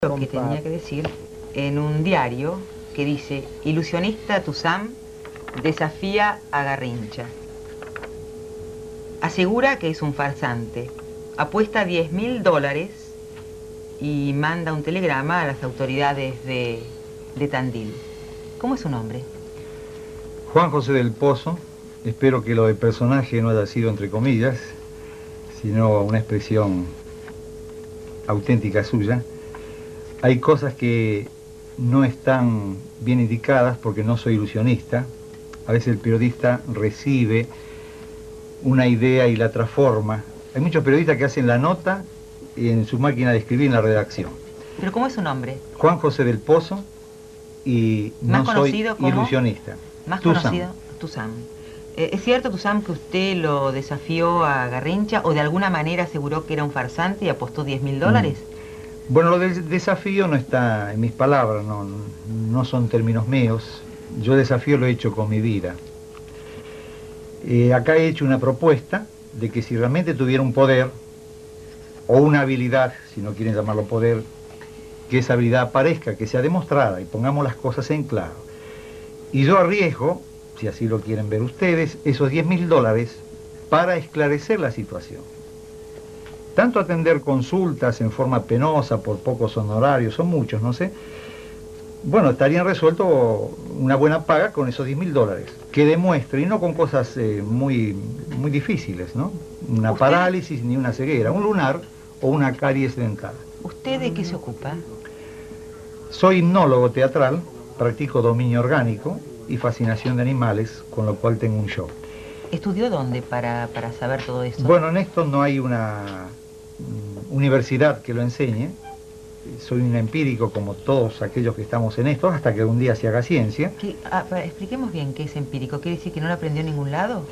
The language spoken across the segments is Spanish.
Lo que tenía que decir en un diario que dice: ilusionista Tuzán desafía a Garrincha. Asegura que es un farsante, apuesta $10.000 y manda un telegrama a las autoridades de Tandil. ¿Cómo es su nombre? Juan José del Pozo. Espero que lo de personaje no haya sido entre comillas, sino una expresión auténtica suya. Hay cosas que no están bien indicadas porque no soy ilusionista. A veces el periodista recibe una idea y la transforma. Hay muchos periodistas que hacen la nota y en su máquina de escribir en la redacción. ¿Pero cómo es su nombre? Juan José del Pozo, y no soy ilusionista. Más conocido, Tuzán. ¿Es cierto, Tuzán, que usted lo desafió a Garrincha o de alguna manera aseguró que era un farsante y apostó $10.000? Bueno, lo del desafío no está en mis palabras, no son términos míos. Yo desafío lo he hecho con mi vida. Acá he hecho una propuesta de que si realmente tuviera un poder, o una habilidad, si no quieren llamarlo poder, que esa habilidad aparezca, que sea demostrada, y pongamos las cosas en claro. Y yo arriesgo, si así lo quieren ver ustedes, esos $10.000 para esclarecer la situación. Tanto atender consultas en forma penosa por pocos honorarios, son muchos, no sé. Bueno, estarían resueltos una buena paga con esos $10.000, que demuestre, y no con cosas muy difíciles, ¿no? Una parálisis ni una ceguera, un lunar o una caries dental. ¿Usted de qué se ocupa? Soy hipnólogo teatral, practico dominio orgánico y fascinación de animales, con lo cual tengo un show. ¿Estudió dónde para saber todo eso? Bueno, en esto no hay una universidad que lo enseñe. Soy un empírico como todos aquellos que estamos en esto, hasta que un día se haga ciencia. Expliquemos bien qué es empírico. ¿Quiere decir que no lo aprendió en ningún lado?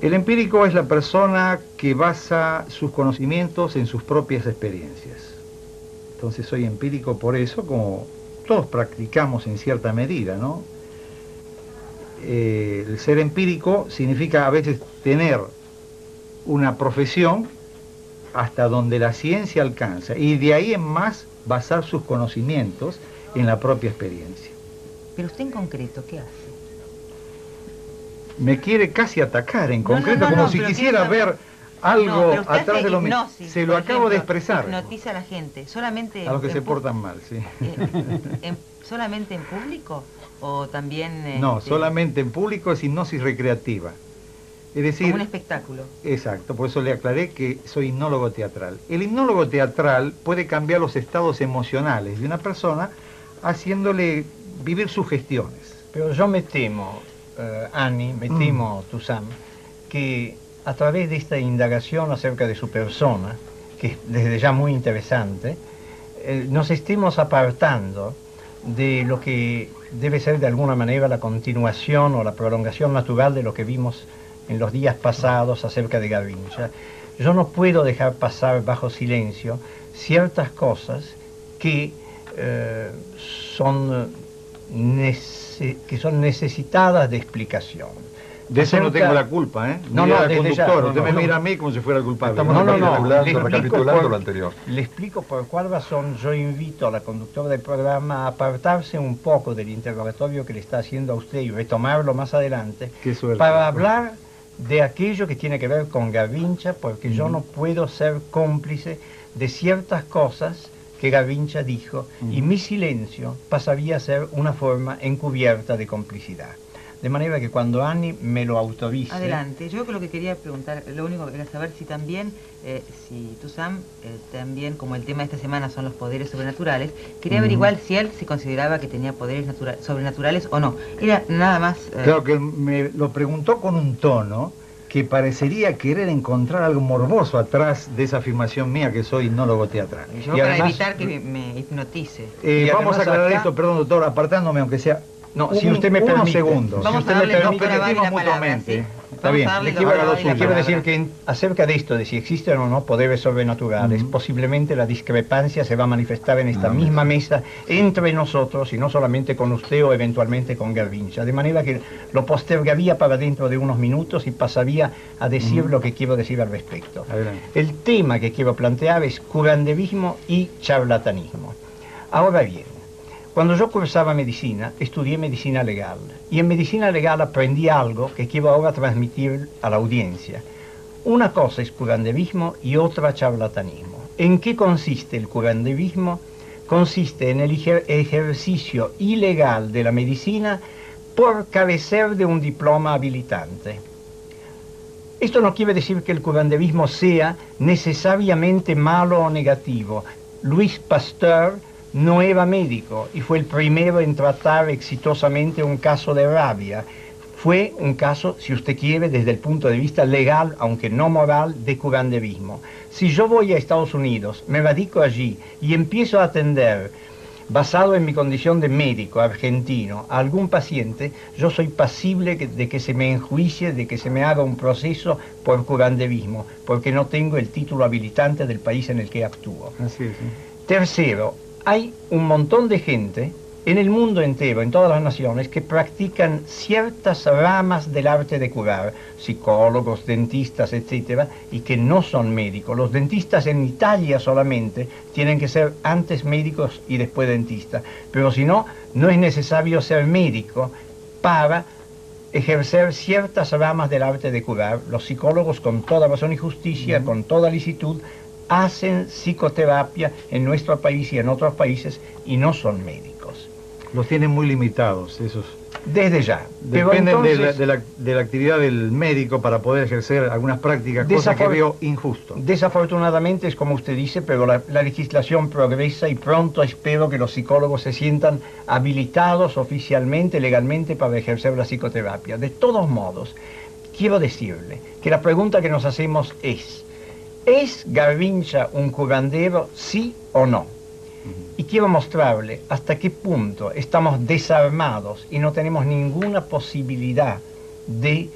El empírico es la persona que basa sus conocimientos en sus propias experiencias. Entonces soy empírico por eso, como todos practicamos en cierta medida, ¿no? El ser empírico significa a veces tener una profesión hasta donde la ciencia alcanza, y de ahí en más basar sus conocimientos en la propia experiencia. Pero usted en concreto, ¿qué hace? Me quiere casi atacar en concreto, como si quisiera ver algo atrás de lo mismo. Se lo acabo de expresar. Hipnotiza a la gente, solamente... A los que se portan mal, sí. ¿Solamente en público o también...? No, solamente en público es hipnosis recreativa. Es decir, como un espectáculo. Exacto, por eso le aclaré que soy hipnólogo teatral. El hipnólogo teatral puede cambiar los estados emocionales de una persona haciéndole vivir sugestiones. Pero yo me temo, Annie, me temo, Tuzán, que a través de esta indagación acerca de su persona, que es desde ya muy interesante, nos estemos apartando de lo que debe ser de alguna manera la continuación o la prolongación natural de lo que vimos en los días pasados acerca de Garrincha. Yo no puedo dejar pasar bajo silencio ciertas cosas que son necesitadas de explicación. De eso no tengo la culpa, ¿eh? No, desde ya. Usted me mira a mí como si fuera el culpable. Estamos recapitulando lo anterior. Le explico por cuál razón yo invito a la conductora del programa a apartarse un poco del interrogatorio que le está haciendo a usted y retomarlo más adelante. Qué suerte. Para hablar de aquello que tiene que ver con Garrincha, porque yo no puedo ser cómplice de ciertas cosas que Garrincha dijo, y mi silencio pasaría a ser una forma encubierta de complicidad. De manera que cuando Annie me lo autorice... Adelante. Yo lo que quería preguntar, lo único que quería saber si también, si Tuzán, también como el tema de esta semana son los poderes sobrenaturales, quería averiguar si él se consideraba que tenía poderes sobrenaturales o no. Era nada más... Claro que me lo preguntó con un tono que parecería querer encontrar algo morboso atrás de esa afirmación mía que soy hipnólogo teatral. Yo para evitar que me hipnotice. Vamos a aclarar esto, perdón doctor, apartándome aunque sea... No, si usted me permite. Unos segundos. Vamos si a darle nos permitimos mutuamente. ¿sí? Está bien. Le quiero decir que acerca de esto, de si existen o no poderes sobrenaturales, posiblemente la discrepancia se va a manifestar en esta misma mesa entre nosotros y no solamente con usted o eventualmente con Garrincha. De manera que lo postergaría para dentro de unos minutos y pasaría a decir lo que quiero decir al respecto. Adelante. El tema que quiero plantear es curanderismo y charlatanismo. Ahora bien, cuando yo cursaba medicina, estudié medicina legal. Y en medicina legal aprendí algo que quiero ahora transmitir a la audiencia. Una cosa es curanderismo y otra charlatanismo. ¿En qué consiste el curanderismo? Consiste en el ejercicio ilegal de la medicina por carecer de un diploma habilitante. Esto no quiere decir que el curanderismo sea necesariamente malo o negativo. Louis Pasteur no era médico y fue el primero en tratar exitosamente un caso de rabia. Fue un caso, si usted quiere, desde el punto de vista legal, aunque no moral, de curanderismo. Si yo voy a Estados Unidos, me radico allí y empiezo a atender, basado en mi condición de médico argentino, a algún paciente, yo soy pasible de que se me enjuicie, de que se me haga un proceso por curanderismo, porque no tengo el título habilitante del país en el que actúo. Así es, sí. Tercero, hay un montón de gente en el mundo entero, en todas las naciones, que practican ciertas ramas del arte de curar, psicólogos, dentistas, etc., y que no son médicos. Los dentistas en Italia solamente tienen que ser antes médicos y después dentistas, pero si no, no es necesario ser médico para ejercer ciertas ramas del arte de curar. Los psicólogos, con toda razón y justicia, con toda licitud, hacen psicoterapia en nuestro país y en otros países y no son médicos. Los tienen muy limitados, esos. Desde ya. Dependen entonces, de la actividad del médico para poder ejercer algunas prácticas, cosa que veo injusto. Desafortunadamente es como usted dice, pero la legislación progresa y pronto espero que los psicólogos se sientan habilitados oficialmente, legalmente, para ejercer la psicoterapia. De todos modos, quiero decirle que la pregunta que nos hacemos ¿es Garrincha un curandero, sí o no? Y quiero mostrarle hasta qué punto estamos desarmados y no tenemos ninguna posibilidad de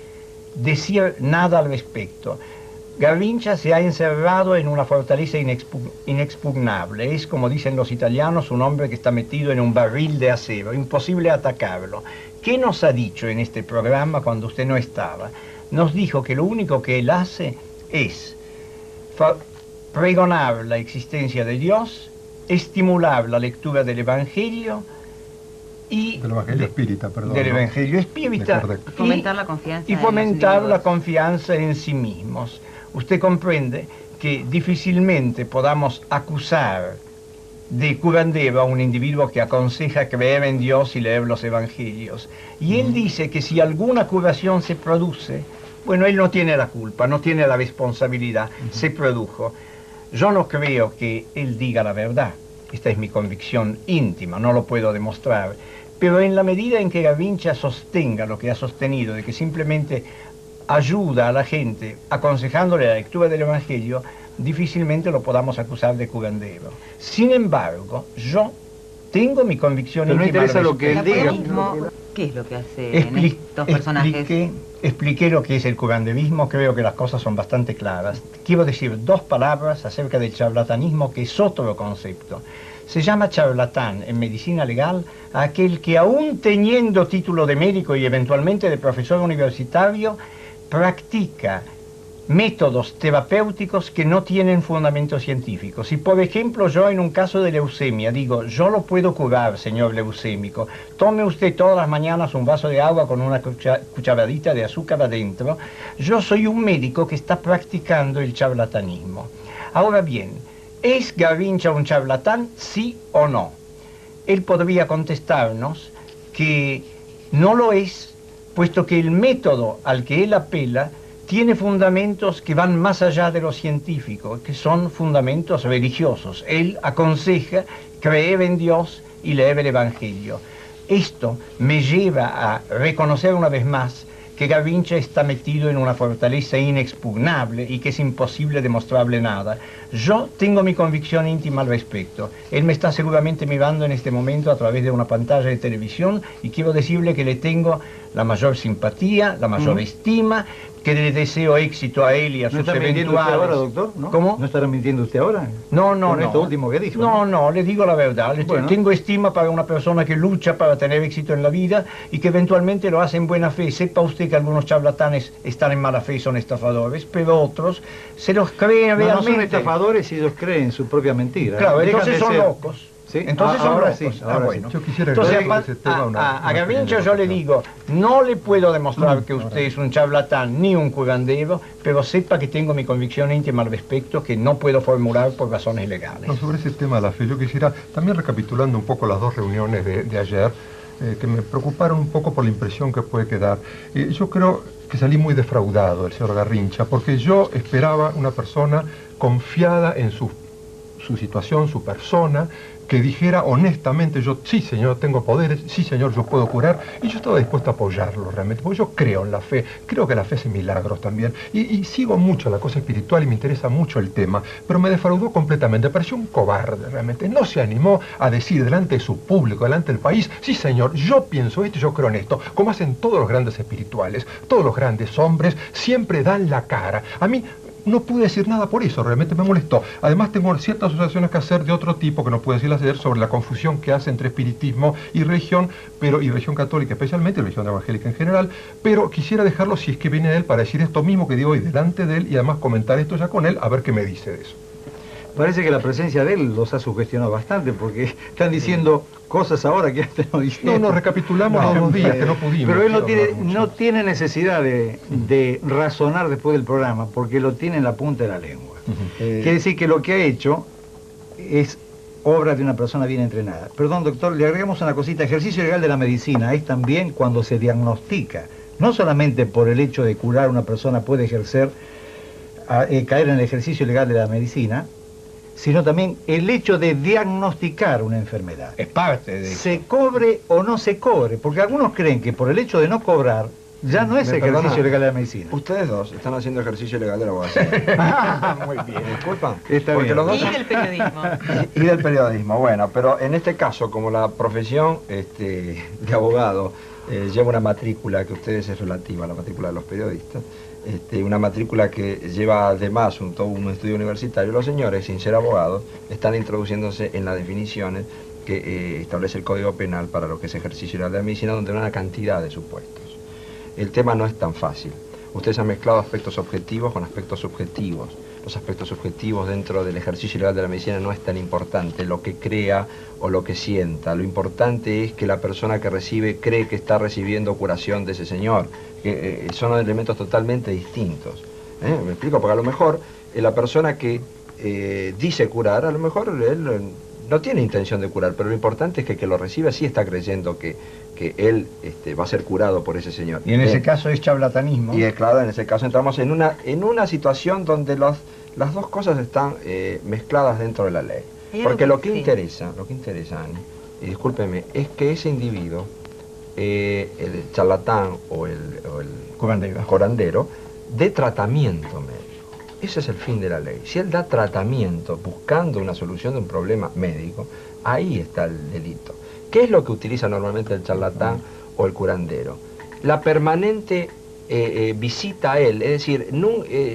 decir nada al respecto. Garrincha se ha encerrado en una fortaleza inexpugnable. Es, como dicen los italianos, un hombre que está metido en un barril de acero, imposible atacarlo. ¿Qué nos ha dicho en este programa cuando usted no estaba? Nos dijo que lo único que él hace es pregonar la existencia de Dios, estimular la lectura del Evangelio y... Del Evangelio Espírita, perdón. Del Evangelio Espírita. Fomentar la confianza. Y fomentar la confianza en sí mismos. Usted comprende que difícilmente podamos acusar de curandero a un individuo que aconseja creer en Dios y leer los Evangelios. Y él dice que si alguna curación se produce, bueno, él no tiene la culpa, no tiene la responsabilidad, se produjo. Yo no creo que él diga la verdad, esta es mi convicción íntima, no lo puedo demostrar, pero en la medida en que Garrincha sostenga lo que ha sostenido, de que simplemente ayuda a la gente aconsejándole la lectura del Evangelio, difícilmente lo podamos acusar de curandero. Sin embargo, yo tengo mi convicción íntima. Pero no interesa lo que él diga. ¿Qué es lo que hace en estos personajes? Expliqué lo que es el curanderismo, creo que las cosas son bastante claras. Quiero decir dos palabras acerca del charlatanismo, que es otro concepto. Se llama charlatán en medicina legal a aquel que, aún teniendo título de médico y eventualmente de profesor universitario, practica métodos terapéuticos que no tienen fundamento científico. Si, por ejemplo, yo en un caso de leucemia digo, yo lo puedo curar, señor leucémico, tome usted todas las mañanas un vaso de agua con una cucharadita de azúcar adentro, yo soy un médico que está practicando el charlatanismo. Ahora bien, ¿es Garrincha un charlatán, sí o no? Él podría contestarnos que no lo es, puesto que el método al que él apela tiene fundamentos que van más allá de lo científico, que son fundamentos religiosos. Él aconseja creer en Dios y leer el Evangelio. Esto me lleva a reconocer una vez más que Garrincha está metido en una fortaleza inexpugnable y que es imposible demostrarle nada. Yo tengo mi convicción íntima al respecto. Él me está seguramente mirando en este momento a través de una pantalla de televisión y quiero decirle que le tengo la mayor simpatía, la mayor estima, que le deseo éxito a él y a sus ¿No está mintiendo usted eventuales... ahora, doctor? ¿No? ¿Cómo? ¿No estará mintiendo usted ahora? No, Con esto último que dijo. No, le digo la verdad. Bueno. Tengo estima para una persona que lucha para tener éxito en la vida y que eventualmente lo hace en buena fe. Sepa usted que algunos charlatanes están en mala fe y son estafadores, pero otros se los creen realmente. No son estafadores si ellos creen su propia mentira. Claro, Dejan entonces de son ser- locos. ¿Sí? Entonces son ahora locos. sí, ahora bueno. sí. Yo quisiera Entonces agregar sobre ese tema a Garrincha yo le digo, no le puedo demostrar que usted es un charlatán ni un curandero, pero sepa que tengo mi convicción íntima al respecto que no puedo formular por razones legales. No, sobre ese tema de la fe, yo quisiera, también recapitulando un poco las dos reuniones de ayer, que me preocuparon un poco por la impresión que puede quedar. Yo creo que salí muy defraudado del señor Garrincha, porque yo esperaba una persona confiada en su situación, su persona, que dijera honestamente, yo, sí señor, tengo poderes, sí señor, yo puedo curar, y yo estaba dispuesto a apoyarlo realmente, porque yo creo en la fe, creo que la fe hace milagros también, y sigo mucho la cosa espiritual y me interesa mucho el tema, pero me defraudó completamente, pareció un cobarde realmente, no se animó a decir delante de su público, delante del país, sí señor, yo pienso esto y yo creo en esto, como hacen todos los grandes espirituales, todos los grandes hombres, siempre dan la cara. A mí no pude decir nada por eso, realmente me molestó. Además tengo ciertas asociaciones que hacer de otro tipo que no puedo decir hacer sobre la confusión que hace entre espiritismo y religión, y religión católica especialmente, y religión evangélica en general, pero quisiera dejarlo si es que viene a él para decir esto mismo que digo hoy delante de él y además comentar esto ya con él, a ver qué me dice de eso. Parece que la presencia de él los ha sugestionado bastante, porque están diciendo cosas ahora que antes no dijeron. No, recapitulamos los 2 días que no pudimos. Pero él no tiene necesidad de razonar después del programa, porque lo tiene en la punta de la lengua. Quiere decir que lo que ha hecho es obra de una persona bien entrenada. Perdón, doctor, le agregamos una cosita. Ejercicio legal de la medicina es también cuando se diagnostica. No solamente por el hecho de curar a una persona puede ejercer, caer en el ejercicio legal de la medicina, sino también el hecho de diagnosticar una enfermedad. Es parte de eso. Se cobre o no se cobre, porque algunos creen que por el hecho de no cobrar, ya no es ejercicio legal de la medicina. Ustedes dos están haciendo ejercicio legal de la abogacía. Muy bien. Disculpan. Está Porque bien. los dos Y del periodismo. y del periodismo. Bueno, pero en este caso, como la profesión de abogado lleva una matrícula que a ustedes es relativa a la matrícula de los periodistas, una matrícula que lleva además todo un estudio universitario, los señores, sin ser abogados, están introduciéndose en las definiciones que establece el Código Penal para lo que es ejercicio legal de la medicina, donde hay una cantidad de supuestos. El tema no es tan fácil. Ustedes han mezclado aspectos objetivos con aspectos subjetivos. Los aspectos subjetivos dentro del ejercicio legal de la medicina no es tan importante lo que crea o lo que sienta. Lo importante es que la persona que recibe cree que está recibiendo curación de ese señor. Que son elementos totalmente distintos. ¿Me explico? Porque a lo mejor la persona que dice curar, a lo mejor él no tiene intención de curar, pero lo importante es que el que lo recibe sí está creyendo que él va a ser curado por ese señor. Y en ese caso es charlatanismo. Y claro, en ese caso entramos en una situación donde las dos cosas están mezcladas dentro de la ley. Porque lo que interesa, Ani, y discúlpeme, es que ese individuo, el charlatán o el curandero, dé tratamiento médico. Ese es el fin de la ley. Si él da tratamiento buscando una solución de un problema médico, ahí está el delito. ¿Qué es lo que utiliza normalmente el charlatán o el curandero? La permanente visita a él, es decir,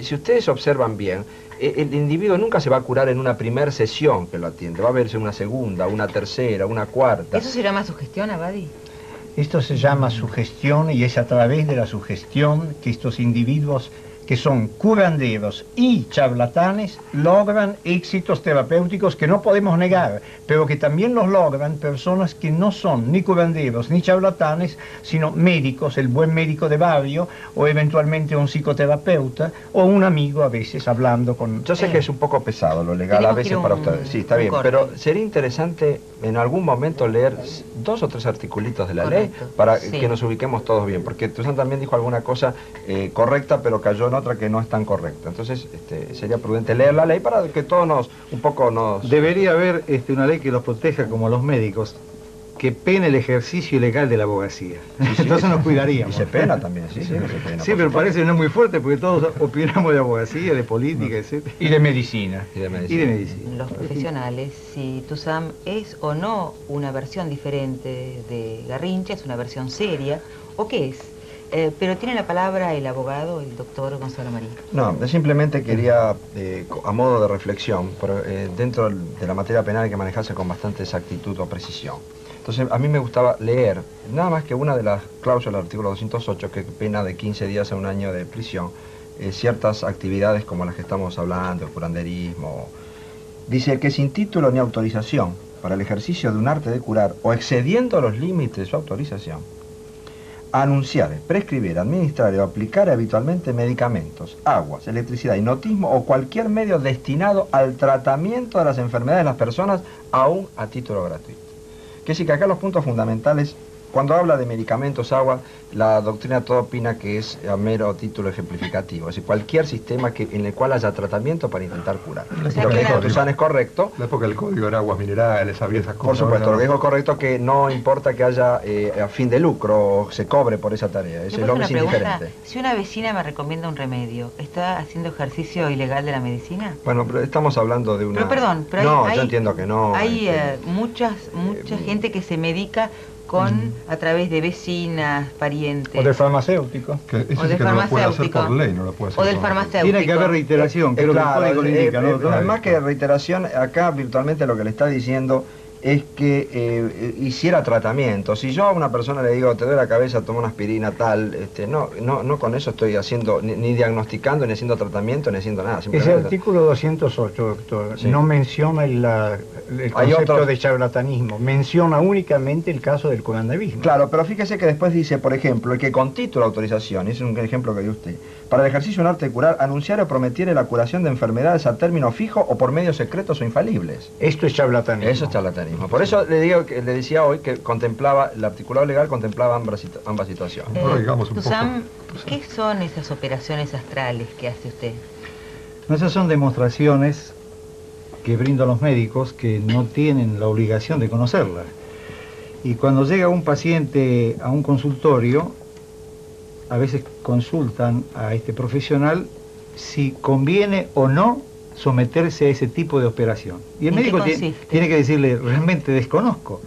si ustedes observan bien, el individuo nunca se va a curar en una primera sesión que lo atiende, va a verse una segunda, una tercera, una cuarta. ¿Eso se llama sugestión, Abadi? Esto se llama sugestión y es a través de la sugestión que estos individuos que son curanderos y charlatanes logran éxitos terapéuticos que no podemos negar, pero que también los logran personas que no son ni curanderos ni charlatanes, sino médicos, el buen médico de barrio, o eventualmente un psicoterapeuta, o un amigo a veces hablando con... Yo sé que es un poco pesado lo legal a veces para ustedes, sí, está bien, pero sería interesante en algún momento leer 2 o 3 articulitos de la ley para que nos ubiquemos todos bien, porque Tuzán también dijo alguna cosa correcta, pero cayó en otra que no es tan correcta. Entonces sería prudente leer la ley para que todos nos... Debería haber una ley que los proteja como a los médicos, que pene el ejercicio ilegal de la abogacía. Sí, entonces nos cuidaríamos. Y se pena también, sí, se pena. Sí, pero parece que no es muy fuerte porque todos opinamos de abogacía, de política, etc. Y de medicina. Y de medicina. Los profesionales, si Tuzán es o no una versión diferente de Garrincha, es una versión seria, ¿o qué es? Pero tiene la palabra el abogado, el doctor Gonzalo Marín. No, simplemente quería, a modo de reflexión, dentro de la materia penal hay que manejarse con bastante exactitud o precisión. Entonces, a mí me gustaba leer, nada más que una de las cláusulas del artículo 208, que pena de 15 días a 1 año de prisión, ciertas actividades como las que estamos hablando, el curanderismo. Dice que sin título ni autorización para el ejercicio de un arte de curar o excediendo los límites de su autorización, anunciar, prescribir, administrar o aplicar habitualmente medicamentos, aguas, electricidad, hipnotismo o cualquier medio destinado al tratamiento de las enfermedades de las personas, aún a título gratuito. Que sí que acá los puntos fundamentales, cuando habla de medicamentos, agua, la doctrina toda opina que es a mero título ejemplificativo, es decir, cualquier sistema en el cual haya tratamiento para intentar curar. O sea, Lo que que dijo la- Tuzán es correcto. La época del código era aguas minerales, había esas cosas. Por supuesto, ahora lo que no. dijo es correcto que no importa que haya a fin de lucro o se cobre por esa tarea, ¿Le ese puedo lo que es hacer una pregunta? indiferente. Si una vecina me recomienda un remedio, ¿está haciendo ejercicio ilegal de la medicina? Bueno, pero estamos hablando de una... Pero perdón, pero no, hay, yo entiendo que no. Hay este, mucha gente que se medica con a través de vecinas, parientes. O del farmacéutico. Que eso O sí del que no lo puede hacer farmacéutico. por ley, no lo puede hacer O del por- farmacéutico. Tiene que haber reiteración, creo que el código lo indica, ¿no, doctor? Más que reiteración, acá virtualmente lo que le está diciendo es que hiciera tratamiento. Si yo a una persona le digo, te duele la cabeza, toma una aspirina, tal, no con eso estoy haciendo, ni diagnosticando, ni haciendo tratamiento, ni haciendo nada. Ese simplemente- artículo 208, doctor, Sí. no menciona el Hay concepto otros- de charlatanismo, menciona únicamente el caso del curanderismo. Claro, pero fíjese que después dice, por ejemplo, el que con título de autorización, y ese es un ejemplo que dio usted, para el ejercicio de un arte de curar, anunciar o prometiere la curación de enfermedades a término fijo o por medios secretos o infalibles. Esto es charlatanismo. Eso es charlatanismo. Por eso le decía hoy que el articulado legal contemplaba ambas situaciones. Bueno, digamos un Tuzán, poco. ¿qué son esas operaciones astrales que hace usted? No, esas son demostraciones que brindan los médicos que no tienen la obligación de conocerlas. Y cuando llega un paciente a un consultorio, a veces consultan a este profesional si conviene o no someterse a ese tipo de operación. Y el ¿En qué médico consiste? tiene que decirle, realmente desconozco.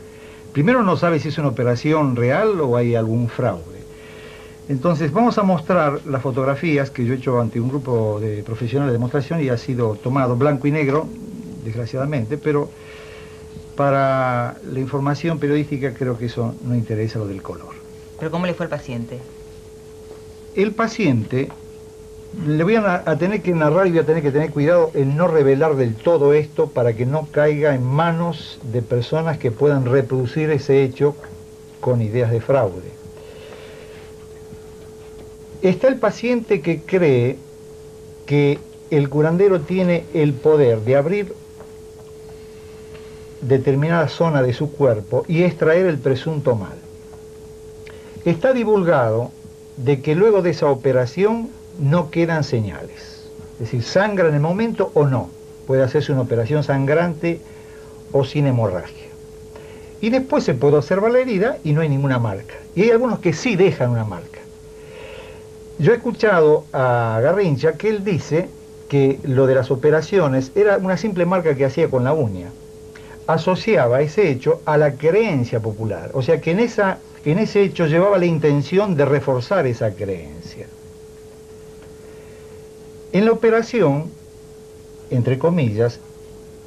Primero no sabe si es una operación real o hay algún fraude. Entonces vamos a mostrar las fotografías que yo he hecho ante un grupo de profesionales de demostración y ha sido tomado blanco y negro, desgraciadamente, pero para la información periodística creo que eso no interesa lo del color. ¿Pero cómo le fue al paciente? El paciente, le voy a tener que narrar y voy a tener que tener cuidado en no revelar del todo esto para que no caiga en manos de personas que puedan reproducir ese hecho con ideas de fraude. Está el paciente que cree que el curandero tiene el poder de abrir determinada zona de su cuerpo y extraer el presunto mal. Está divulgado de que luego de esa operación no quedan señales. Es decir, sangra en el momento o no. Puede hacerse una operación sangrante o sin hemorragia. Y después se puede observar la herida y no hay ninguna marca. Y hay algunos que sí dejan una marca. Yo he escuchado a Garrincha que él dice que lo de las operaciones era una simple marca que hacía con la uña. Asociaba ese hecho a la creencia popular. O sea que en ese hecho llevaba la intención de reforzar esa creencia. En la operación, entre comillas,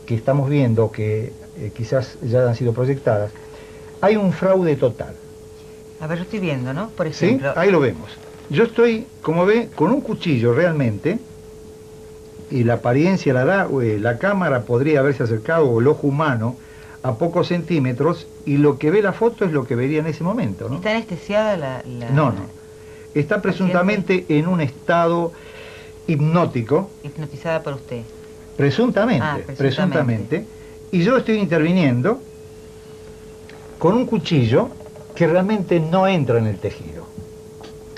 que estamos viendo que quizás ya han sido proyectadas, hay un fraude total. A ver, yo estoy viendo, ¿no? Por ¿Sí? ejemplo, Ahí lo vemos. Yo estoy, como ve, con un cuchillo realmente, y la apariencia la da, la cámara podría haberse acercado, o el ojo humano, a pocos centímetros, y lo que ve la foto es lo que vería en ese momento, ¿no? ¿está anestesiada la...? No. Está presuntamente en un estado hipnótico, Hipnotizada por usted. presuntamente, Ah, presuntamente. y yo estoy interviniendo con un cuchillo que realmente no entra en el tejido.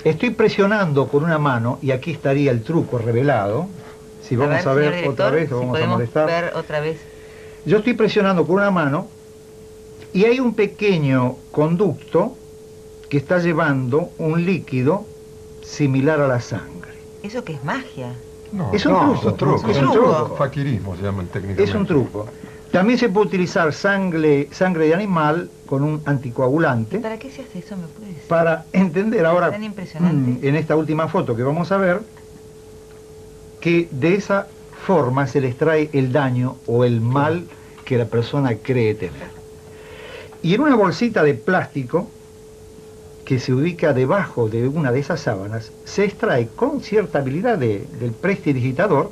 Estoy presionando con una mano, y aquí estaría el truco revelado. Si vamos a ver señor otra director, vez, si lo vamos a podemos molestar. ver otra vez. Yo estoy presionando con una mano y hay un pequeño conducto que está llevando un líquido similar a la sangre. ¿Eso qué es magia? No, Es un no, truco. es un truco. Es un truco. Faquirismo se llaman técnicamente. Es un truco. También se puede utilizar sangre de animal con un anticoagulante ¿Para qué se hace eso? ¿Me puede decir? para entender ahora, Tan impresionante. en esta última foto que vamos a ver, que de esa forma se le extrae el daño o el mal que la persona cree tener. Y en una bolsita de plástico que se ubica debajo de una de esas sábanas, se extrae con cierta habilidad del prestidigitador,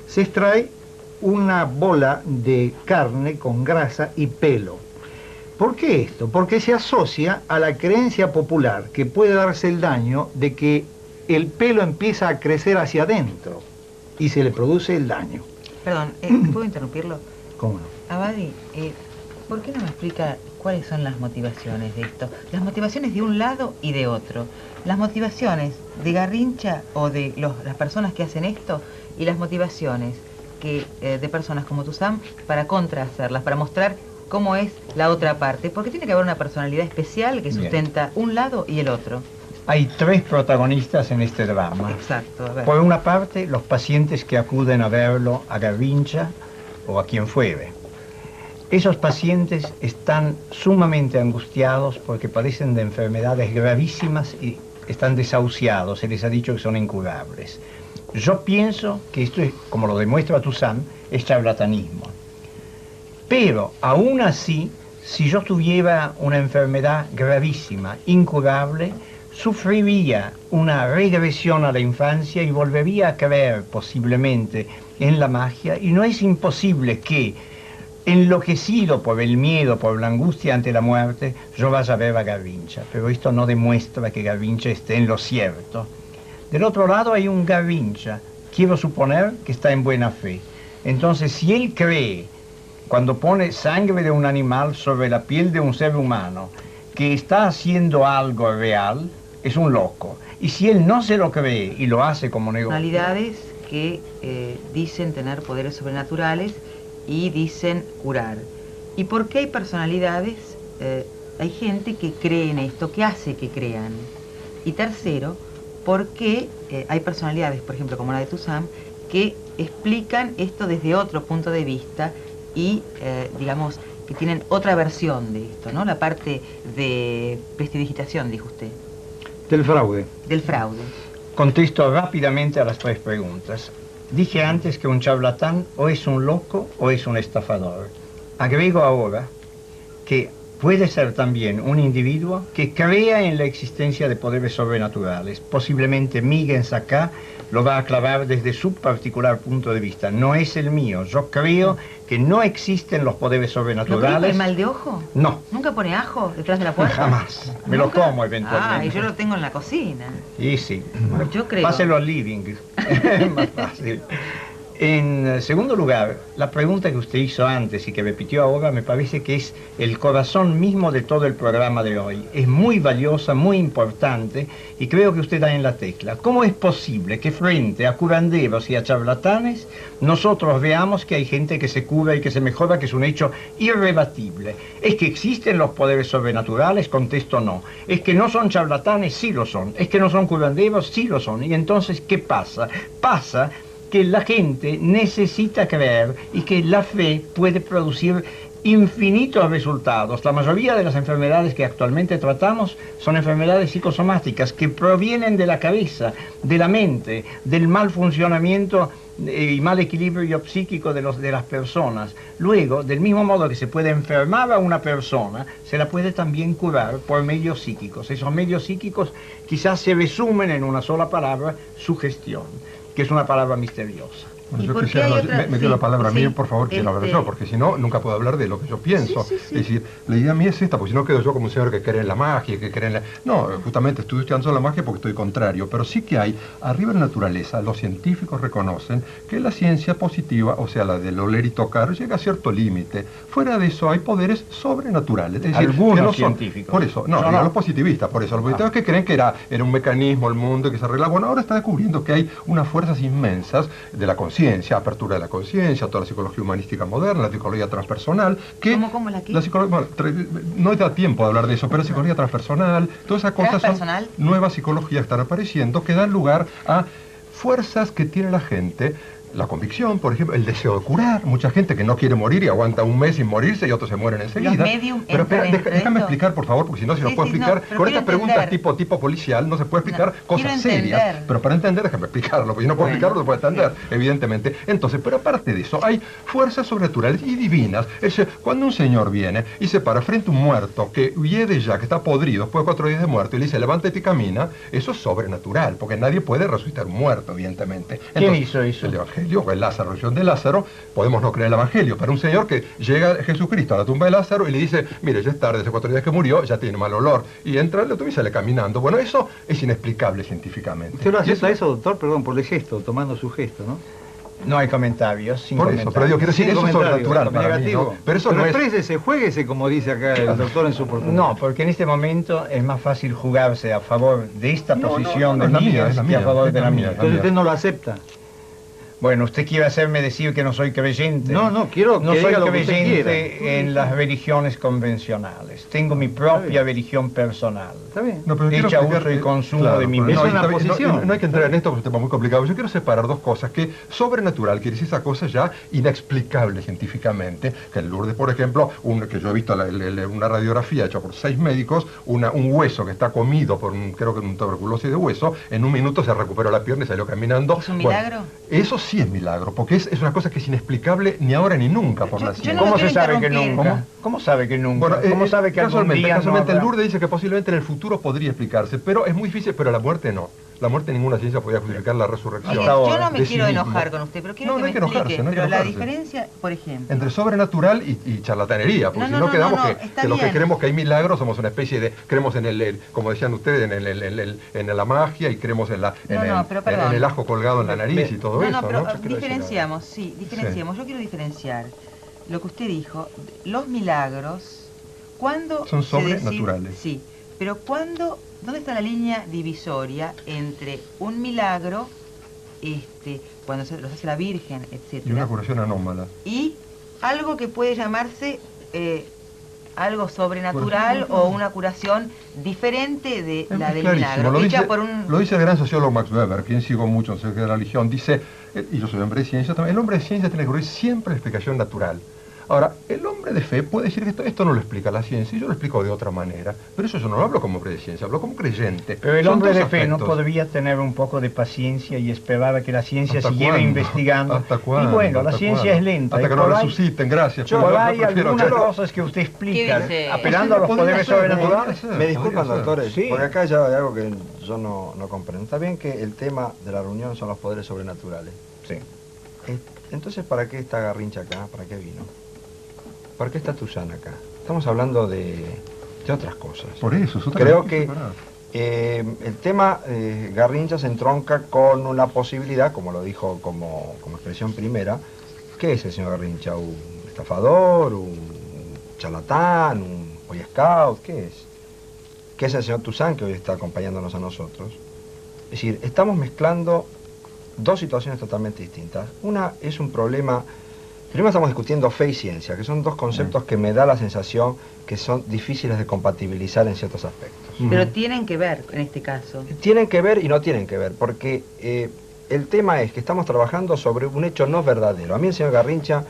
se extrae una bola de carne con grasa y pelo. ¿Por qué esto? Porque se asocia a la creencia popular que puede darse el daño de que el pelo empieza a crecer hacia adentro y se le produce el daño. Perdón, ¿puedo interrumpirlo? ¿Cómo no? Abadi, ¿por qué no me explica cuáles son las motivaciones de esto? Las motivaciones de un lado y de otro. Las motivaciones de Garrincha o de las personas que hacen esto y las motivaciones de personas como Tuzán para contrahacerlas, para mostrar cómo es la otra parte. Porque tiene que haber una personalidad especial que sustenta un lado y el otro. Hay tres protagonistas en este drama. Exacto, a ver. Por una parte, los pacientes que acuden a verlo a Garrincha o a quien fuere. Esos pacientes están sumamente angustiados porque padecen de enfermedades gravísimas y están desahuciados, se les ha dicho que son incurables. Yo pienso que esto es, como lo demuestra Tuzán, es charlatanismo. Pero aún así, si yo tuviera una enfermedad gravísima, incurable, sufriría una regresión a la infancia y volvería a creer posiblemente en la magia, y no es imposible que, enloquecido por el miedo, por la angustia ante la muerte, yo vaya a ver a Garrincha. Pero esto no demuestra que Garrincha esté en lo cierto. Del otro lado hay un Garrincha, quiero suponer que está en buena fe. Entonces, si él cree, cuando pone sangre de un animal sobre la piel de un ser humano, que está haciendo algo real, es un loco. Y si él no se lo cree y lo hace como negocio... Personalidades que dicen tener poderes sobrenaturales y dicen curar. ¿Y por qué hay personalidades? Hay gente que cree en esto, que hace que crean. Y tercero, ¿por qué hay personalidades, por ejemplo, como la de Tuzán, que explican esto desde otro punto de vista y, digamos, que tienen otra versión de esto, ¿no? La parte de prestidigitación, dijo usted. Del fraude. Del fraude. Contesto rápidamente a las tres preguntas. Dije antes que un charlatán o es un loco o es un estafador. Agrego ahora que puede ser también un individuo que crea en la existencia de poderes sobrenaturales. Posiblemente Miguel Sacá lo va a aclarar desde su particular punto de vista. No es el mío. Yo creo que no existen los poderes sobrenaturales. ¿No cree el mal de ojo? No. ¿Nunca pone ajo detrás de la puerta? Jamás. Me lo como eventualmente. Ah, y yo lo tengo en la cocina. Y sí. Yo creo. Páselo al living. Es más fácil. En segundo lugar, la pregunta que usted hizo antes y que repitió ahora me parece que es el corazón mismo de todo el programa de hoy. Es muy valiosa, muy importante y creo que usted da en la tecla. ¿Cómo es posible que frente a curanderos y a charlatanes nosotros veamos que hay gente que se cura y que se mejora, que es un hecho irrebatible? ¿Es que existen los poderes sobrenaturales? Contesto no. ¿Es que no son charlatanes? Sí lo son. ¿Es que no son curanderos? Sí lo son. Y entonces, ¿qué pasa? Pasa que la gente necesita creer y que la fe puede producir infinitos resultados. La mayoría de las enfermedades que actualmente tratamos son enfermedades psicosomáticas que provienen de la cabeza, de la mente, del mal funcionamiento y mal equilibrio psíquico de las personas. Luego, del mismo modo que se puede enfermar a una persona, se la puede también curar por medios psíquicos. Esos medios psíquicos quizás se resumen en una sola palabra: sugestión, que es una palabra misteriosa. Bueno, ¿Y yo por qué quisiera, hay otra? me dio la palabra a mí, Sí, por favor, quiero hablar yo, porque si no, nunca puedo hablar de lo que yo pienso. Sí. Es decir, la idea mía es esta, porque si no quedo yo como un señor que cree en la magia, que cree en la... No, justamente estoy estudiando la magia porque estoy contrario, pero sí que hay, arriba en la naturaleza, los científicos reconocen que la ciencia positiva, o sea, la del oler y tocar, llega a cierto límite. Fuera de eso hay poderes sobrenaturales. Es decir, Algunos que no son, científicos. Por eso, no, los positivistas, por eso. Los positivistas que creen que era un mecanismo, el mundo, que se arregla. Bueno, ahora está descubriendo que hay unas fuerzas inmensas de la conciencia, apertura de la conciencia, toda la psicología humanística moderna, la psicología transpersonal, que... ¿Cómo la qué? La psicología, bueno, no da tiempo de hablar de eso, pero la psicología transpersonal, todas esas cosas son ¿Transpersonal? nuevas psicologías que están apareciendo, que dan lugar a fuerzas que tiene la gente. La convicción, por ejemplo, el deseo de curar. Mucha gente que no quiere morir y aguanta un mes sin morirse y otros se mueren enseguida. Los medium Pero espera, entran en déjame esto. explicar, por favor, porque si no, no puedo Sí, explicar. no, pero Con quiero estas preguntas entender. tipo policial no se puede explicar No, cosas quiero serias. entender. Pero para entender, déjame explicarlo, porque si no puedo explicarlo, no se puede entender, evidentemente. Entonces, pero aparte de eso, hay fuerzas sobrenaturales y divinas. Es decir, cuando un señor viene y se para frente a un muerto que hiede ya, que está podrido, después de 4 días de muerto, y le dice, levántate y camina, eso es sobrenatural, porque nadie puede resucitar un muerto, evidentemente. ¿Quién Entonces, hizo eso? el Evangelio, o el Lázaro, la resurrección de Lázaro, podemos no creer el Evangelio. Para un señor que llega Jesucristo a la tumba de Lázaro y le dice, mire, ya es tarde, hace 4 días que murió, ya tiene mal olor, y entra en la tumba y sale caminando. Bueno, eso es inexplicable científicamente. ¿Usted lo acepta eso, doctor? Perdón, por el gesto, tomando su gesto, ¿no? No hay comentarios, sin Por eso, pero digo, quiero decir, Sin eso es comentario, sobrenatural para mí, negativo. ¿no? Pero eso no es... exprésese, juéguese, como dice acá el doctor en su oportunidad. No, porque en este momento es más fácil jugarse a favor de esta posición no, de es la mía, Miguel es la que mía, a favor es de la la mía, mía. es la Entonces usted no lo acepta. Bueno, usted quiere hacerme decir que no soy creyente. No, quiero No que soy diga lo que usted creyente en las religiones convencionales. Tengo mi propia religión personal. Está bien. No, pero quiero Hecha explicar- uso y consumo claro, de mi pero Es mente. una está bien, posición. no hay que entrar en esto porque es un tema muy complicado. Yo quiero separar dos cosas, que sobrenatural quiere decir esa cosa ya inexplicable científicamente, que en Lourdes, por ejemplo, que yo he visto una radiografía hecha por 6 médicos, un hueso que está comido por creo que un tuberculosis de hueso, en un minuto se recuperó la pierna y salió caminando. ¿Es un Bueno, milagro? eso sí es milagro, porque es una cosa que es inexplicable ni ahora ni nunca por la Yo ciencia. no ¿Cómo lo se quiero sabe que interrumpir. nunca? ¿Cómo sabe que nunca? Bueno, ¿Cómo sabe que algún día no casualmente el habrá? Lourdes dice que posiblemente en el futuro podría explicarse, pero es muy difícil, pero la muerte no. La muerte ninguna ciencia podría justificar la resurrección. Mire, Hasta ahora, yo no me de sí quiero mismo. enojar con usted, pero quiero No, que no hay me que enojarse, explique. no hay que Pero la enojarse. diferencia, por ejemplo... Entre sobrenatural y charlatanería, porque No, si no, no no, quedamos no, que está los que bien. creemos que hay milagros somos una especie de, creemos en como decían ustedes, en la magia y creemos en pero perdón. el ajo colgado en la nariz y todo No, eso, no, pero ¿no? diferenciamos, sí, diferenciamos. Yo quiero diferenciar lo que usted dijo, los milagros, ¿cuándo Son se decide- sobrenaturales. Sí, pero ¿cuándo, dónde está la línea divisoria entre un milagro, cuando los hace la Virgen, Y una etcétera, curación anómala. y algo que puede llamarse algo sobrenatural o una curación diferente de Es la del clarísimo, milagro, hecha por un... lo dice el gran sociólogo Max Weber, quien sigo mucho en Cerca de la Religión, dice, y yo soy hombre de ciencia también, el hombre de ciencia tiene que ocurrir siempre la explicación natural. Ahora, el hombre de fe puede decir que esto no lo explica la ciencia, y yo lo explico de otra manera, pero eso yo no lo hablo como hombre de ciencia, hablo como creyente. Pero el Son hombre dos de fe no aspectos. podría tener un poco de paciencia y esperar a que la ciencia ¿Hasta siguiera cuándo? investigando. ¿Hasta cuándo? Y bueno, la ¿Hasta ciencia cuándo? es lenta. Hasta y que no por ahí- resuciten, gracias. Por pero ahí yo prefiero algunas que- cosas que usted explica, ¿Qué dice? apelando a los Podría poderes ser, sobrenaturales. podría ser. Me disculpan, podría ser. doctores, Sí. porque acá ya hay algo que yo no comprendo. Está bien que el tema de la reunión son los poderes sobrenaturales. Sí. Entonces, ¿para qué está Garrincha acá? ¿Para qué vino? ¿Por qué está Tuzán acá? Estamos hablando de otras cosas. Por eso, es otra Creo cosa que separada. el tema Garrincha se entronca con una posibilidad, como lo dijo como expresión primera. ¿Qué es el señor Garrincha? ¿Un estafador? ¿Un charlatán? ¿Un boy scout? ¿Qué es? ¿Qué es el señor Tuzán que hoy está acompañándonos a nosotros? Es decir, estamos mezclando dos situaciones totalmente distintas. Una es un problema... Primero estamos discutiendo fe y ciencia, que son dos conceptos que me da la sensación que son difíciles de compatibilizar en ciertos aspectos. Pero tienen que ver en este caso. Tienen que ver y no tienen que ver, porque el tema es que estamos trabajando sobre un hecho no verdadero. A mí el señor Garrincha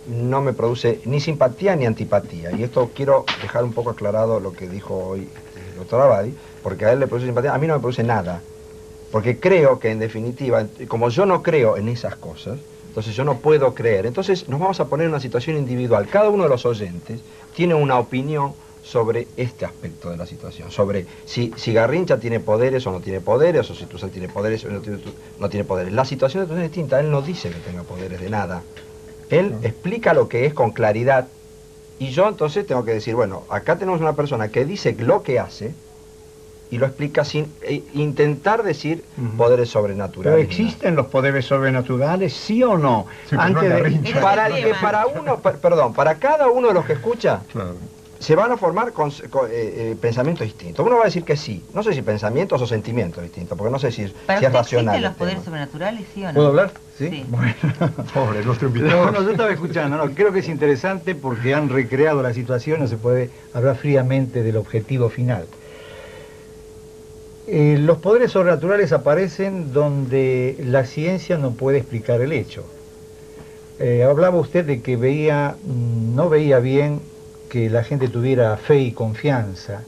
no me produce ni simpatía ni antipatía, y esto quiero dejar un poco aclarado lo que dijo hoy el doctor Abadi, porque a él le produce simpatía, a mí no me produce nada, porque creo que en definitiva, como yo no creo en esas cosas, entonces yo no puedo creer. Entonces nos vamos a poner en una situación individual. Cada uno de los oyentes tiene una opinión sobre este aspecto de la situación, sobre si Garrincha tiene poderes o no tiene poderes, o si Tuzán tiene poderes o no tiene poderes. La situación de Tuzán es distinta. Él no dice que tenga poderes de nada. Él explica lo que es con claridad, y yo entonces tengo que decir, bueno, acá tenemos una persona que dice lo que hace y lo explica sin intentar decir poderes sobrenaturales. ¿Pero existen los poderes sobrenaturales, sí o no? Sí, pero no en Garrincha. Para el que para uno, perdón, para cada uno de los que escucha, Claro. se van a formar pensamientos distintos. Uno va a decir que sí, no sé si pensamientos o sentimientos distintos, porque no sé si es ¿Para racional. usted existen el los poderes tema. sobrenaturales, sí o no? ¿Puedo hablar? Sí. Bueno. Pobre, nuestro No, invitado. no, yo estaba escuchando, no, creo que es interesante porque han recreado la situación, no se puede hablar fríamente del objetivo final. Los poderes sobrenaturales aparecen donde la ciencia no puede explicar el hecho. Hablaba usted de que no veía bien que la gente tuviera fe y confianza,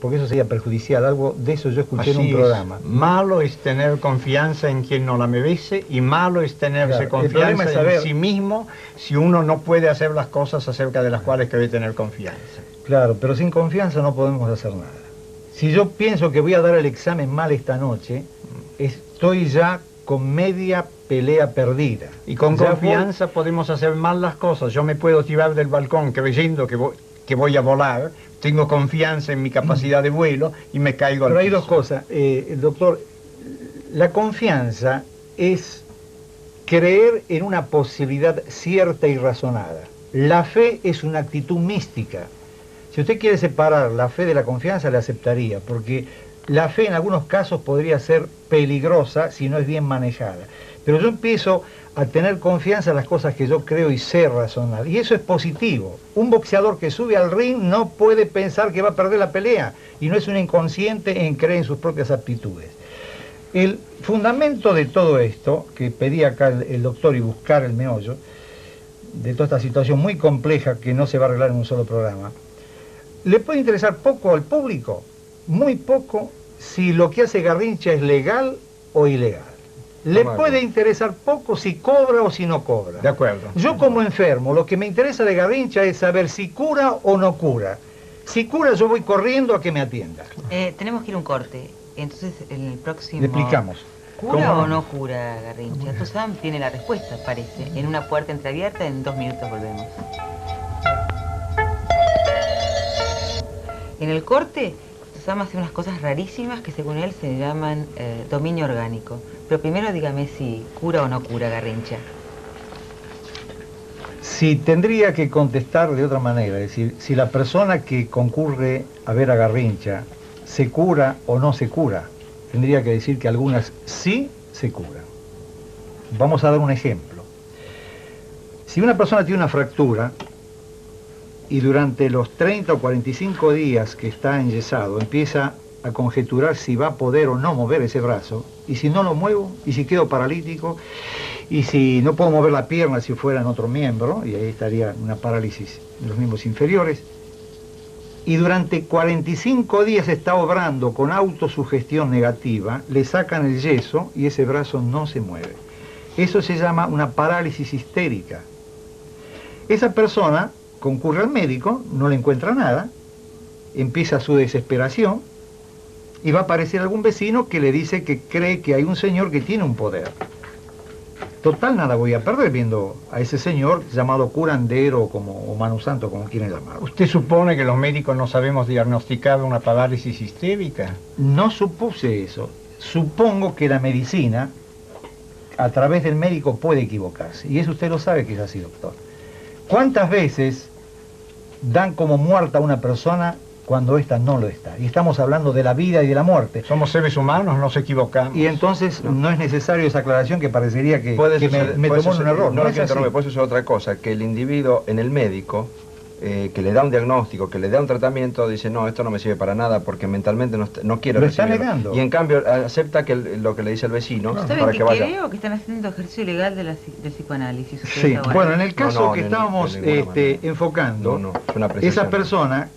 porque eso sería perjudicial. Algo de eso yo escuché en un programa. Malo es tener confianza en quien no la merece, y malo es tenerse Claro, el problema confianza es saber- en sí mismo si uno no puede hacer las cosas acerca de las cuales debe tener confianza. Claro, pero sin confianza no podemos hacer nada. Si yo pienso que voy a dar el examen mal esta noche, estoy ya con media pelea perdida. Y con Ya confianza podemos hacer mal las cosas. Yo me puedo tirar del balcón creyendo que voy a volar, tengo confianza en mi capacidad de vuelo y me caigo al Pero hay piso. dos cosas, doctor. La confianza es creer en una posibilidad cierta y razonada. La fe es una actitud mística. Si usted quiere separar la fe de la confianza, le aceptaría, porque la fe en algunos casos podría ser peligrosa si no es bien manejada. Pero yo empiezo a tener confianza en las cosas que yo creo y sé razonar. Y eso es positivo. Un boxeador que sube al ring no puede pensar que va a perder la pelea. Y no es un inconsciente en creer en sus propias aptitudes. El fundamento de todo esto, que pedía acá el doctor y buscar el meollo, de toda esta situación muy compleja que no se va a arreglar en un solo programa, le puede interesar poco al público, muy poco, si lo que hace Garrincha es legal o ilegal. Le puede interesar poco si cobra o si no cobra. De acuerdo. Yo como enfermo, lo que me interesa de Garrincha es saber si cura o no cura. Si cura, yo voy corriendo a que me atienda. Tenemos que ir a un corte. Entonces, en el próximo... Le explicamos. ¿Cura o no cura, Garrincha? Tuzam tiene la respuesta, parece. En una puerta entreabierta, en 2 minutos volvemos. En el corte, Tuzam hace unas cosas rarísimas que según él se llaman dominio orgánico. Pero primero dígame si cura o no cura, Garrincha. Si tendría que contestar de otra manera, es decir, si la persona que concurre a ver a Garrincha se cura o no se cura, tendría que decir que algunas sí se curan. Vamos a dar un ejemplo. Si una persona tiene una fractura y durante los 30 o 45 días que está enyesado empieza a conjeturar si va a poder o no mover ese brazo, y si no lo muevo, y si quedo paralítico, y si no puedo mover la pierna si fuera en otro miembro, y ahí estaría una parálisis de los miembros inferiores, y durante 45 días está obrando con autosugestión negativa, le sacan el yeso y ese brazo no se mueve. Eso se llama una parálisis histérica. Esa persona concurre al médico, no le encuentra nada, empieza su desesperación y va a aparecer algún vecino que le dice que cree que hay un señor que tiene un poder. Total, nada voy a perder viendo a ese señor llamado curandero o mano santo, como quieren llamarlo. ¿Usted supone que los médicos no sabemos diagnosticar una parálisis histérica? No supuse eso. Supongo que la medicina, a través del médico, puede equivocarse. Y eso usted lo sabe que es así, doctor. ¿Cuántas veces dan como muerta a una persona cuando ésta no lo está? Y estamos hablando de la vida y de la muerte. Somos seres humanos, nos equivocamos. Y entonces no es necesario esa aclaración que parecería que me tomó en un error. No, es así. puede suceder otra cosa, que el individuo en el médico, que le da un diagnóstico, que le da un tratamiento, dice, no, esto no me sirve para nada porque mentalmente no quiero Lo está recibirlo. negando. Y en cambio acepta que lo que le dice el vecino ¿Ustedes para que que vaya. creo que están haciendo ejercicio ilegal del psicoanálisis? Sí, bueno, en el caso que de estábamos ninguna manera. enfocando, es una precisión. esa persona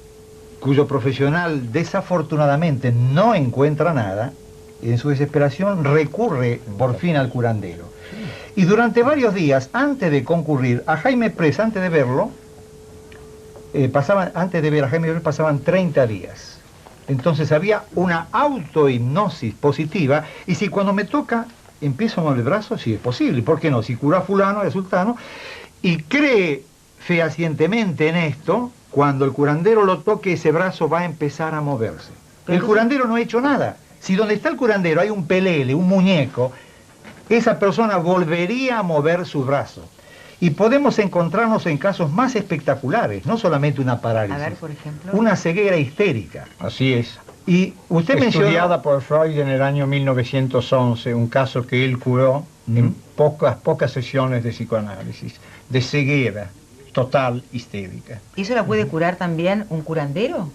cuyo profesional desafortunadamente no encuentra nada, en su desesperación recurre por fin al curandero. Y durante varios días, antes de concurrir a Jaime Press, antes de verlo, antes de ver a Jaime Press pasaban 30 días. Entonces había una autohipnosis positiva, y si cuando me toca empiezo a mover el brazo, sí es posible, ¿por qué no? Si cura a fulano y a sultano, y cree fehacientemente en esto, cuando el curandero lo toque, ese brazo va a empezar a moverse. El curandero no ha hecho nada. Si donde está el curandero hay un pelele, un muñeco, esa persona volvería a mover su brazo. Y podemos encontrarnos en casos más espectaculares, no solamente una parálisis. A ver, por ejemplo. Una ceguera histérica. Así es. Y usted Estudiada mencionó... por Freud en el año 1911, un caso que él curó en pocas sesiones de psicoanálisis, de ceguera total histérica. ¿Y eso la puede curar también un curandero?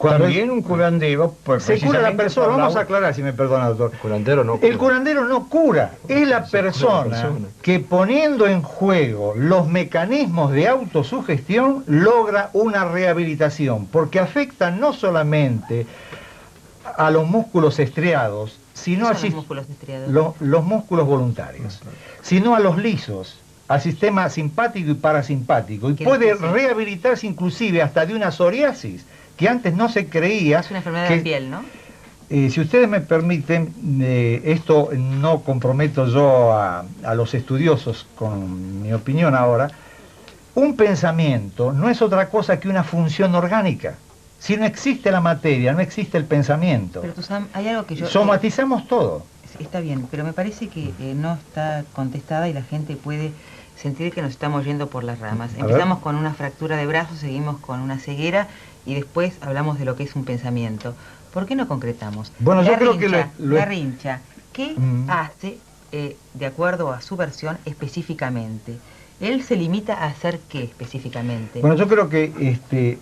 También un curandero, pues, se cura la precisamente persona, por vamos a aclarar si me perdona, doctor. El curandero no cura. El curandero no cura, es la persona que poniendo en juego los mecanismos de autosugestión logra una rehabilitación, porque afecta no solamente a los músculos estriados, sino ¿Qué son los músculos estriados? los músculos voluntarios, sino a los lisos, al sistema simpático y parasimpático, y puede rehabilitarse inclusive hasta de una psoriasis, que antes no se creía... Es una enfermedad de piel, ¿no? Si ustedes me permiten, esto no comprometo yo a los estudiosos con mi opinión ahora. Un pensamiento no es otra cosa que una función orgánica. Si no existe la materia, no existe el pensamiento. Pero Tuzam, hay algo que yo... Somatizamos todo. Está bien, pero me parece que no está contestada y la gente puede sentir que nos estamos yendo por las ramas. Empezamos con una fractura de brazo, seguimos con una ceguera y después hablamos de lo que es un pensamiento. ¿Por qué no concretamos? Bueno, yo creo que Garrincha, ¿qué hace, de acuerdo a su versión, específicamente? ¿Él se limita a hacer qué específicamente? Bueno, yo creo que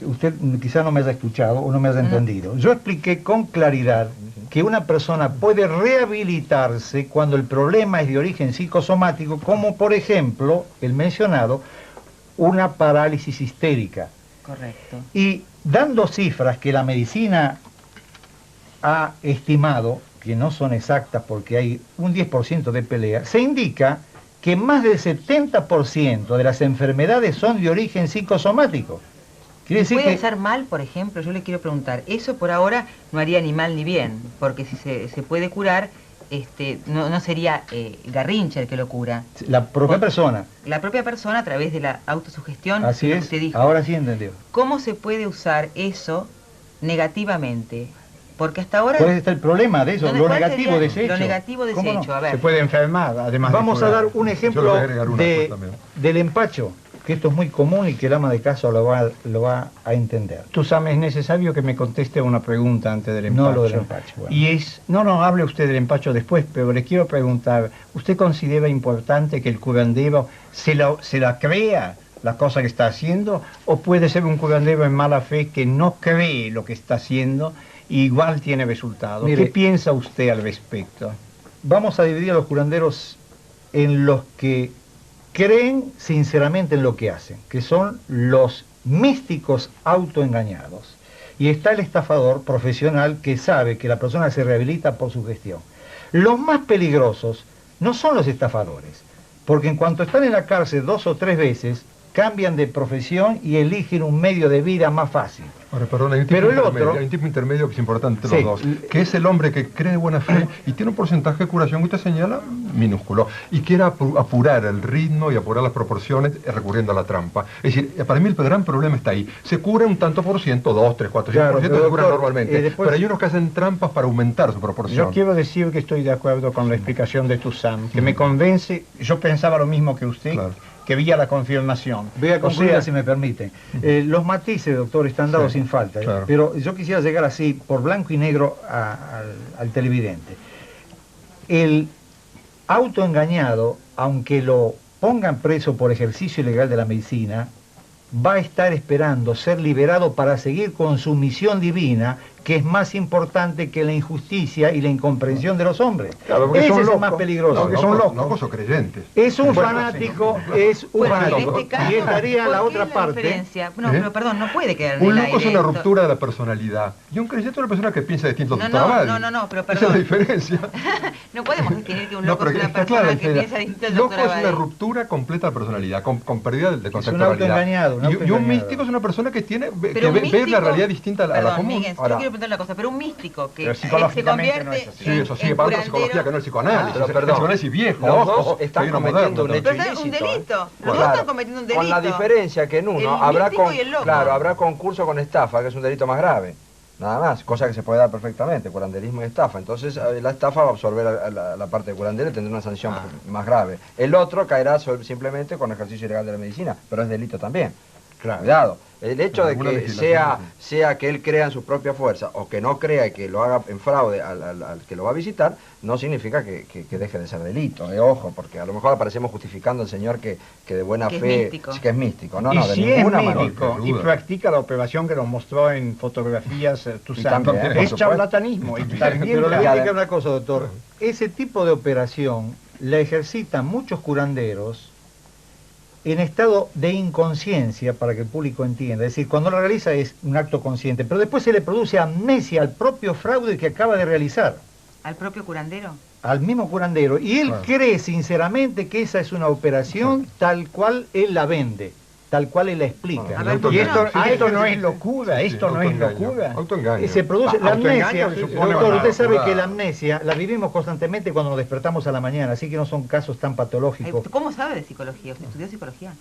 usted quizá no me haya escuchado o no me haya entendido. Yo expliqué con claridad que una persona puede rehabilitarse cuando el problema es de origen psicosomático, como por ejemplo, el mencionado, una parálisis histérica. Correcto. Y dando cifras que la medicina ha estimado, que no son exactas porque hay un 10% de pelea, se indica que más del 70% de las enfermedades son de origen psicosomático. Quiere decir ¿Puede que hacer mal, por ejemplo? Yo le quiero preguntar, eso por ahora no haría ni mal ni bien, porque si se puede curar, no sería Garrincha el que lo cura. la propia persona. La propia persona a través de la autosugestión. Así lo que es, usted dijo. ahora sí entendió. ¿Cómo se puede usar eso negativamente? Porque hasta ahora... ¿Cuál está el problema de eso? Lo ¿cuál negativo sería de ese hecho. Lo negativo de ese ¿Cómo no? hecho, a ver. Se puede enfermar, además Vamos de a curar. dar un Yo ejemplo le voy a agregar una cosa también. del empacho, que esto es muy común y que el ama de casa lo va a entender. Tuzam, es necesario que me conteste una pregunta antes del empacho. No lo del empacho, bueno. Y es, no, hable usted del empacho después, pero le quiero preguntar, ¿usted considera importante que el curandero se la crea, la cosa que está haciendo, o puede ser un curandero en mala fe que no cree lo que está haciendo y igual tiene resultados? Mire, ¿qué piensa usted al respecto? Vamos a dividir a los curanderos en los que creen sinceramente en lo que hacen, que son los místicos autoengañados. Y está el estafador profesional que sabe que la persona se rehabilita por su gestión. Los más peligrosos no son los estafadores, porque en cuanto están en la cárcel 2 o 3 veces, cambian de profesión y eligen un medio de vida más fácil. Ahora, perdón, hay un tipo Pero el intermedio, otro... hay un tipo intermedio que es importante Sí. los dos, que es el hombre que cree de buena fe y tiene un porcentaje de curación que usted señala minúsculo, y quiere apurar el ritmo y apurar las proporciones recurriendo a la trampa. Es decir, para mí el gran problema está ahí. Se cura un tanto por ciento, 2, 3, 4, 5%, Claro, pero, se cura doctor, normalmente, después... pero hay unos que hacen trampas para aumentar su proporción. Yo quiero decir que estoy de acuerdo con la explicación de Tuzam, que me convence, yo pensaba lo mismo que usted, Claro. que había la confirmación. Voy a concluir, O sea, si me permiten. Los matices, doctor, están dados Sí, sin falta. claro. Pero yo quisiera llegar así, por blanco y negro, al televidente. El autoengañado, aunque lo pongan preso por ejercicio ilegal de la medicina, va a estar esperando ser liberado para seguir con su misión divina, que es más importante que la injusticia y la incomprensión de los hombres. Claro, porque Ese son es el locos. más peligroso. Porque son locos. Locos o creyentes. Es un Bueno, fanático, es un Bueno, fanático. en este caso, Y estaría ¿por la qué otra parte. diferencia? No, ¿Eh? pero perdón, no puede quedar en Un el loco es aire una esto. ruptura de la personalidad. Y un creyente es una persona que piensa distinto No, a Doctor Abadi. no, pero Esa es perdón. la diferencia. No podemos distinguir que un No, loco pero es una está clara persona la que diferencia. piensa distinto al Loco doctor es una Abadi. ruptura completa de personalidad, con pérdida de un conceptualidad. autoengañado, un Y un autoengañado. místico es una persona que tiene Pero que un ve la místico- realidad distinta a la Perdón, común. Miguel, yo Ahora- quiero preguntar una cosa, pero un místico que Pero se psicológicamente convierte no es así. Sí, eso sí, en para otra curandero. psicología que no el psicoanálisis. Pero, el perdón, psicoanálisis viejo, los ojo, dos están hay uno cometiendo moderno un también. hecho Pero es un ilícito, ¿eh? delito. Los Claro. dos están cometiendo un delito. Con la diferencia que en uno El habrá, místico y el loco. claro, habrá concurso con estafa, que es un delito más grave. Nada más, cosa que se puede dar perfectamente, curanderismo y estafa. Entonces la estafa va a absorber la parte de curandero y tendrá una sanción más grave. El otro caerá simplemente con ejercicio ilegal de la medicina, pero es delito también. Claro. Cuidado. El hecho Pero de alguna que legislación, sea que él crea en su propia fuerza o que no crea y que lo haga en fraude al que lo va a visitar, no significa que deje de ser delito. Ojo, porque a lo mejor aparecemos justificando al señor que de buena Que es fe místico. que es místico. No, y no, de si es ninguna manera. médico y duda. practica la operación que nos mostró en fotografías Tuzam, también, por es supuesto. charlatanismo. Y también Pero le voy a Claro. explicar una cosa, doctor. Ese tipo de operación la ejercitan muchos curanderos en estado de inconsciencia, para que el público entienda. Es decir, cuando lo realiza es un acto consciente, pero después se le produce amnesia al propio fraude que acaba de realizar, ¿Al propio curandero? al mismo curandero. Y él Claro. cree sinceramente que esa es una operación tal cual él la vende. tal cual él la explica. A ver, Y esto, Ah, esto no es locura, Sí, esto no es autoengaño, locura. Autoengaño. Se produce la Autoengaño amnesia. que supone Doctor, usted sabe locura. que la amnesia la vivimos constantemente cuando nos despertamos a la mañana, así que no son casos tan patológicos. ¿Cómo sabe de psicología? ¿Usted estudió psicología?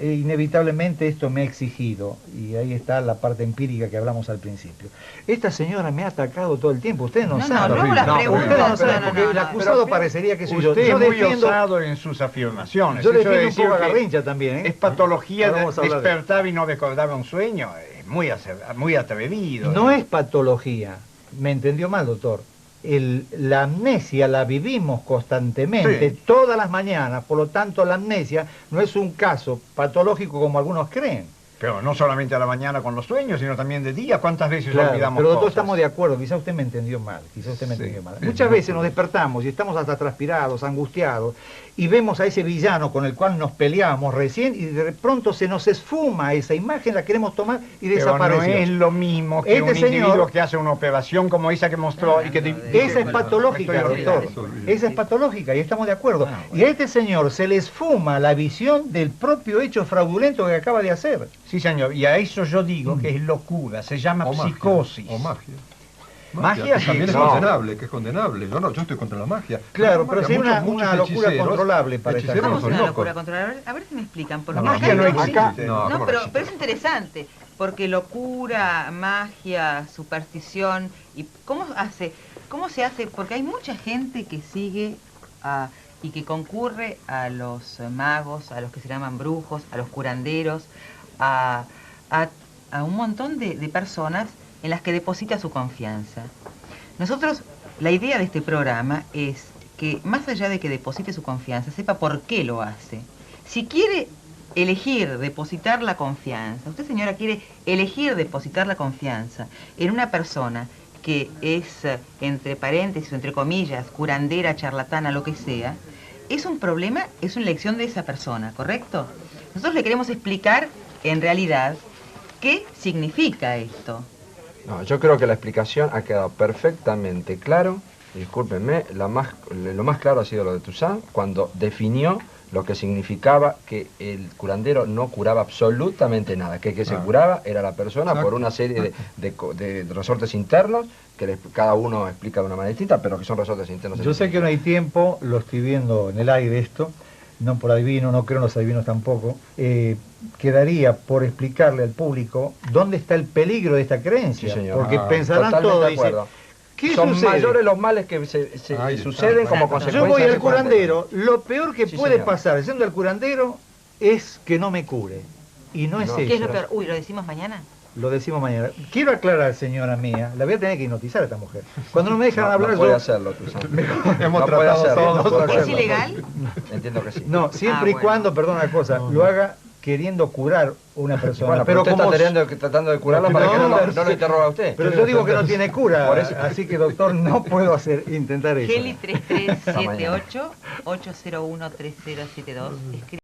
Inevitablemente esto me ha exigido, y ahí está la parte empírica que hablamos al principio. Esta señora me ha atacado todo el tiempo, ustedes no, No, saben. luego las No, preguntas. Ustedes no saben, no, porque no, el no, acusado pero- parecería que soy yo. Usted Yo es muy defiendo, osado en sus afirmaciones. yo Eso de defiendo un decir poco a que Garrincha también, ¿eh? es patología Ahora de vamos a hablar de- despertar y no recordar un sueño. Es muy atrevido. No es patología, me entendió mal, doctor. La amnesia la vivimos constantemente, Sí. todas las mañanas, por lo tanto la amnesia no es un caso patológico como algunos creen. Pero no solamente a la mañana con los sueños, sino también de día. ¿Cuántas veces Claro, olvidamos pero doctor, cosas? estamos de acuerdo, quizá usted me entendió mal, quizá usted me Sí, entendió mal. sí, Muchas no, veces pero- nos despertamos y estamos hasta transpirados, angustiados, y vemos a ese villano con el cual nos peleábamos recién, y de pronto se nos esfuma esa imagen, la queremos tomar y Pero desapareció. no es lo mismo que Este un individuo señor- que hace una operación como esa que mostró y que... Esa es patológica, Estoy doctor. olvidando. Esa es patológica y estamos de acuerdo. Ah, Y a este señor se le esfuma la visión del propio hecho fraudulento que acaba de hacer. Sí, señor, y a eso yo digo que es locura, se llama O magia, psicosis. O magia. Magia, que sí, también es no. condenable, que es condenable. Yo estoy contra la magia. Claro, la pero magia, si hay una muchos locura hechiceros- controlable para esta hechiceros ¿Cómo es son una locos. locura controlada? A ver si me explican. Porque La acá magia no hay- existe. No, No, ¿cómo pero, existe? pero es interesante, porque locura, magia, superstición, y cómo se hace, porque hay mucha gente que sigue y que concurre a los magos, a los que se llaman brujos, a los curanderos, a un montón de personas en las que deposita su confianza. Nosotros, la idea de este programa es que, más allá de que deposite su confianza, sepa por qué lo hace. Si quiere elegir depositar la confianza, usted, señora, quiere elegir depositar la confianza en una persona que es, entre paréntesis o entre comillas, curandera, charlatana, lo que sea, es un problema, es una elección de esa persona, ¿correcto? Nosotros le queremos explicar, en realidad, qué significa esto. No, yo creo que la explicación ha quedado perfectamente claro. Discúlpenme, lo más claro ha sido lo de Toussaint, cuando definió lo que significaba que el curandero no curaba absolutamente nada, que el que se curaba era la persona por una serie de resortes internos, que cada uno explica de una manera distinta, pero que son resortes internos. Yo sé que no hay tiempo, lo estoy viendo en el aire esto, no por adivino, no creo en los adivinos tampoco. Quedaría por explicarle al público dónde está el peligro de esta creencia. Sí, señor. Porque pensarán Totalmente todo, de dice, acuerdo. ¿qué Son sucede? mayores los males que Ahí está. suceden como Bueno, consecuencia Yo voy de al ese curandero. curandero, lo peor que Sí, puede señor. pasar siendo el curandero es que no me cure. Y no es No. eso. ¿Qué es lo peor? Uy, ¿lo decimos mañana? Lo decimos mañana. Quiero aclarar, señora mía, la voy a tener que hipnotizar a esta mujer. Cuando no me dejan No, hablar, no puede yo... hacerlo, Toussaint. Hemos No puede tratado hacerlo, todo. no puede ¿Es hacerlo. ilegal? Entiendo que sí. No, siempre y bueno. cuando, perdón una cosa, lo haga queriendo curar a una persona. Bueno, pero usted como está tratando de curarlo para que no lo interroga a usted. Pero yo digo que no tiene cura, Por eso. así que doctor, no puedo intentar eso. Heli 3378 801 3072.